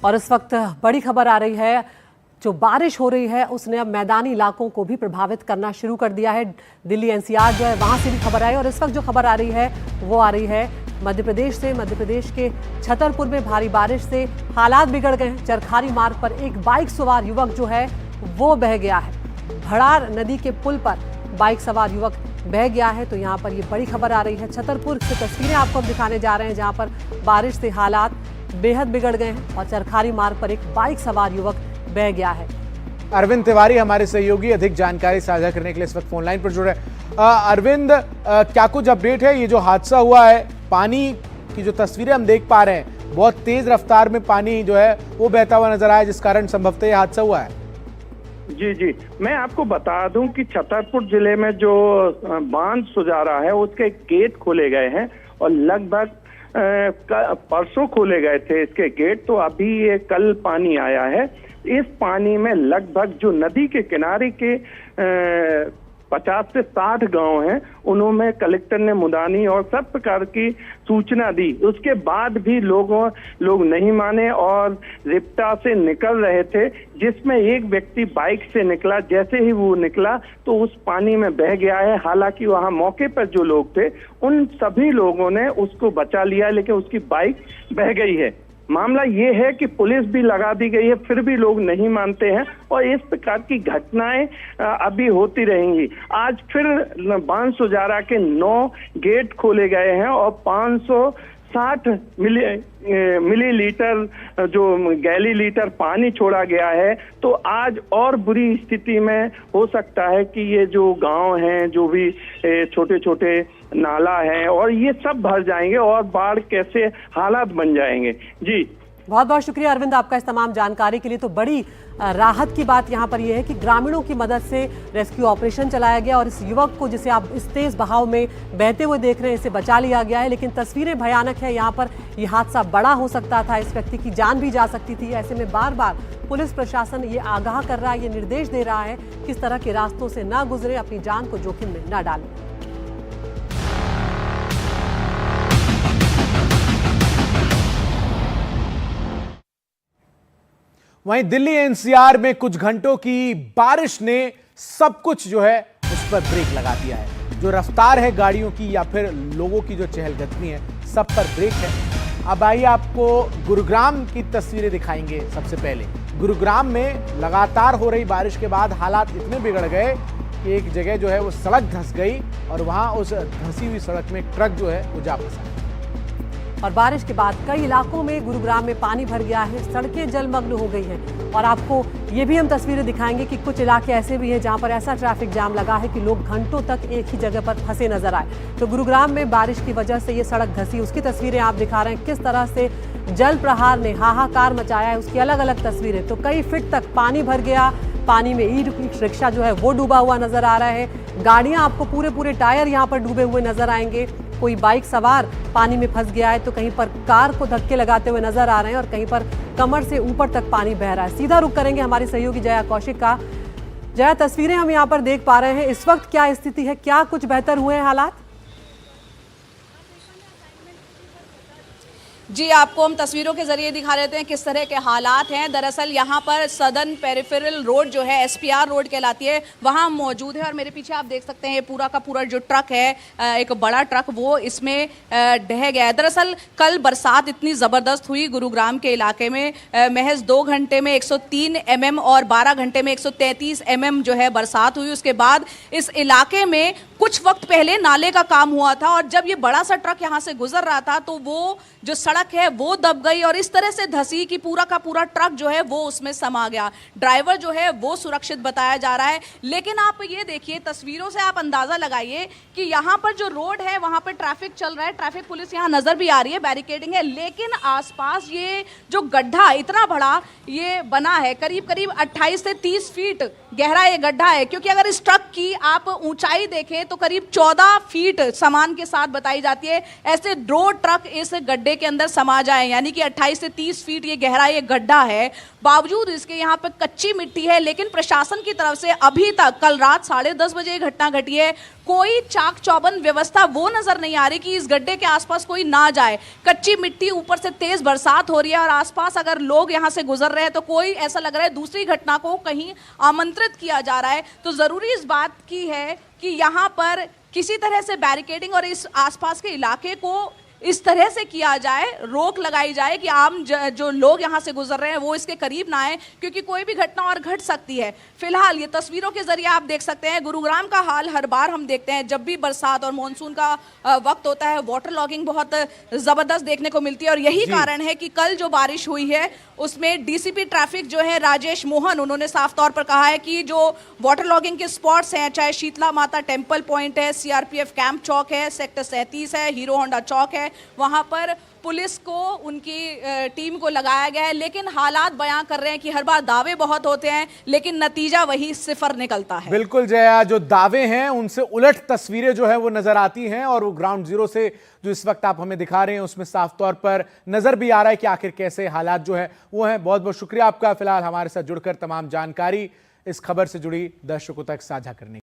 और इस वक्त बड़ी खबर आ रही है, जो बारिश हो रही है उसने अब मैदानी इलाकों को भी प्रभावित करना शुरू कर दिया है। दिल्ली एनसीआर जो है वहां से भी खबर आई और इस वक्त जो खबर आ रही है वो आ रही है मध्य प्रदेश से। मध्य प्रदेश के छतरपुर में भारी बारिश से हालात बिगड़ गए हैं। चरखारी मार्ग पर एक बाइक सवार युवक जो है वो बह गया है। भड़ार नदी के पुल पर बाइक सवार युवक बह गया है। तो यहाँ पर ये बड़ी खबर आ रही है। छतरपुर से तस्वीरें आपको हम दिखाने जा रहे हैं जहाँ पर बारिश से हालात बेहद बिगड़ गए हैं और चरखारी मार्ग पर एक बाइक सवार युवक बह गया है। अरविंद तिवारी हमारे सहयोगी अधिक जानकारी साझा करने के लिए इस वक्त फोन लाइन पर जुड़े। अरविंद, क्या कुछ अपडेट है? ये जो हादसा हुआ है, पानी की जो तस्वीरें हम देख पा रहे हैं, बहुत तेज रफ्तार में पानी जो है वो बहता हुआ नजर आया, जिस कारण संभवतः ये हादसा हुआ है। जी, मैं आपको बता दूं कि छतरपुर जिले में जो बांध सुजारा है उसके गेट खोले गए हैं और लगभग परसों खोले गए थे इसके गेट। तो अभी ये कल पानी आया है। इस पानी में लगभग जो नदी के किनारे के 50 से 60 गांव हैं, उन्होंने कलेक्टर ने मुदानी और सब प्रकार की सूचना दी। उसके बाद भी लोग नहीं माने और रिप्टा से निकल रहे थे, जिसमें एक व्यक्ति बाइक से निकला। जैसे ही वो निकला तो उस पानी में बह गया है। हालांकि वहां मौके पर जो लोग थे उन सभी लोगों ने उसको बचा लिया, लेकिन उसकी बाइक बह गई है। मामला ये है कि पुलिस भी लगा दी गई है, फिर भी लोग नहीं मानते हैं और इस प्रकार की घटनाएं अभी होती रहेंगी। आज फिर बांध सुजारा के 9 गेट खोले गए हैं और 560 मिलीलीटर जो गैली लीटर पानी छोड़ा गया है। तो आज और बुरी स्थिति में हो सकता है कि ये जो गांव हैं, जो भी छोटे छोटे नाला है, और ये सब भर जाएंगे और बाढ़ कैसे हालात बन जाएंगे। जी, बहुत बहुत शुक्रिया अरविंद आपका इस तमाम जानकारी के लिए। तो बड़ी राहत की बात यहाँ पर यह है कि ग्रामीणों की मदद से रेस्क्यू ऑपरेशन चलाया गया और इस युवक को, जिसे आप इस तेज बहाव में बहते हुए देख रहे हैं, इसे बचा लिया गया है। लेकिन तस्वीरें भयानक है। यहाँ पर यह हादसा बड़ा हो सकता था, इस व्यक्ति की जान भी जा सकती थी। ऐसे में बार बार पुलिस प्रशासन ये आगाह कर रहा है, ये निर्देश दे रहा है किस तरह के रास्तों से ना गुजरे, अपनी जान को जोखिम में ना डालें। वहीं दिल्ली एनसीआर में कुछ घंटों की बारिश ने सब कुछ जो है उस पर ब्रेक लगा दिया है। जो रफ्तार है गाड़ियों की या फिर लोगों की जो चहलकदमी है, सब पर ब्रेक है। अब आइए आपको गुरुग्राम की तस्वीरें दिखाएंगे। सबसे पहले गुरुग्राम में लगातार हो रही बारिश के बाद हालात इतने बिगड़ गए कि एक जगह जो है वो सड़क धंस गई और वहां उस धंसी हुई सड़क में ट्रक जो है वो जा फंसा। और बारिश के बाद कई इलाकों में गुरुग्राम में पानी भर गया है, सड़कें जलमग्न हो गई हैं। और आपको ये भी हम तस्वीरें दिखाएंगे कि कुछ इलाके ऐसे भी हैं जहां पर ऐसा ट्रैफिक जाम लगा है कि लोग घंटों तक एक ही जगह पर फंसे नजर आए। तो गुरुग्राम में बारिश की वजह से ये सड़क धंसी, उसकी तस्वीरें आप दिखा रहे हैं। किस तरह से जल प्रहार ने हाहाकार मचाया है, उसकी अलग अलग तस्वीरें। तो कई फीट तक पानी भर गया। पानी में ई रिक्शा जो है वो डूबा हुआ नजर आ रहा है। गाड़ियां, आपको पूरे टायर यहाँ पर डूबे हुए नजर आएंगे। कोई बाइक सवार पानी में फंस गया है तो कहीं पर कार को धक्के लगाते हुए नजर आ रहे हैं और कहीं पर कमर से ऊपर तक पानी बह रहा है। सीधा रुख करेंगे हमारे सहयोगी जया कौशिक का। जया, तस्वीरें हम यहाँ पर देख पा रहे हैं। इस वक्त क्या स्थिति है, क्या कुछ बेहतर हुए हैं हालात? जी, आपको हम तस्वीरों के जरिए दिखा देते हैं किस तरह के हालात हैं। दरअसल यहाँ पर सदर्न पेरिफेरल रोड जो है, एसपीआर रोड कहलाती है, वहाँ मौजूद है। और मेरे पीछे आप देख सकते हैं ये पूरा का पूरा जो ट्रक है, एक बड़ा ट्रक, वो इसमें ढह गया है। दरअसल कल बरसात इतनी ज़बरदस्त हुई गुरुग्राम के इलाके में, महज 2 घंटे में 103 mm और 12 घंटे में 133 mm जो है बरसात हुई। उसके बाद इस इलाके में कुछ वक्त पहले नाले का काम हुआ था और जब ये बड़ा सा ट्रक यहाँ से गुजर रहा था तो वो जो सड़क है वो दब गई और इस तरह से धंसी कि पूरा का पूरा ट्रक जो है वो उसमें समा गया। ड्राइवर जो है वो सुरक्षित बताया जा रहा है। लेकिन आप ये देखिए, तस्वीरों से आप अंदाजा लगाइए कि यहाँ पर जो रोड है वहां पर ट्रैफिक चल रहा है, ट्रैफिक पुलिस यहाँ नजर भी आ रही है, बैरिकेडिंग है, लेकिन आसपास ये जो गड्ढा इतना बड़ा ये बना है, करीब करीब 28 से 30 फीट गहरा ये गड्ढा है। क्योंकि अगर इस ट्रक की आप ऊंचाई देखें तो करीब 14 फीट सामान के साथ बताई जाती है। ऐसे 2 ट्रक इस गड्ढे के अंदर समा जाए, यानी कि 28 से 30 फीट ये गहरा ये गड्ढा है। बावजूद इसके यहाँ पे कच्ची मिट्टी है, लेकिन प्रशासन की तरफ से अभी तक, कल रात 10:30 बजे घटना घटी है, कोई चाक चौबंद व्यवस्था वो नजर नहीं आ रही कि इस गड्ढे के आसपास कोई ना जाए। कच्ची मिट्टी, ऊपर से तेज बरसात हो रही है और आसपास अगर लोग यहाँ से गुजर रहे हैं तो कोई ऐसा लग रहा है दूसरी घटना को कहीं आमंत्रित किया जा रहा है। तो जरूरी इस बात की है कि यहाँ पर किसी तरह से बैरिकेडिंग और इस आसपास के इलाके को इस तरह से किया जाए, रोक लगाई जाए कि आम जो लोग यहाँ से गुजर रहे हैं वो इसके करीब ना आए, क्योंकि कोई भी घटना और घट सकती है। फिलहाल ये तस्वीरों के जरिए आप देख सकते हैं गुरुग्राम का हाल हर बार हम देखते हैं जब भी बरसात और मानसून का वक्त होता है, वाटर लॉगिंग बहुत जबरदस्त देखने को मिलती है। और यही कारण है कि कल जो बारिश हुई है उसमें डीसीपी ट्रैफिक जो है राजेश मोहन, उन्होंने साफ तौर पर कहा है कि जो वाटर लॉगिंग के स्पॉट्स हैं, चाहे शीतला माता टेम्पल पॉइंट है, सीआरपीएफ कैंप चौक है, सेक्टर 37 है, हीरो होंडा चौक है, वहां पर पुलिस को, उनकी टीम को लगाया गया है। लेकिन हालात बयां कर रहे हैं कि हर बार दावे बहुत होते हैं लेकिन नतीजा वही सिफर निकलता है। बिल्कुल जया, जो दावे हैं उनसे उलट तस्वीरें जो है वो नजर आती हैं और वो ग्राउंड जीरो से जो इस वक्त आप हमें दिखा रहे हैं उसमें साफ तौर पर नजर भी आ रहा है कि आखिर कैसे हालात जो है वो हैं। बहुत बहुत शुक्रिया आपका फिलहाल हमारे साथ जुड़कर तमाम जानकारी इस खबर से जुड़ी दर्शकों तक साझा करने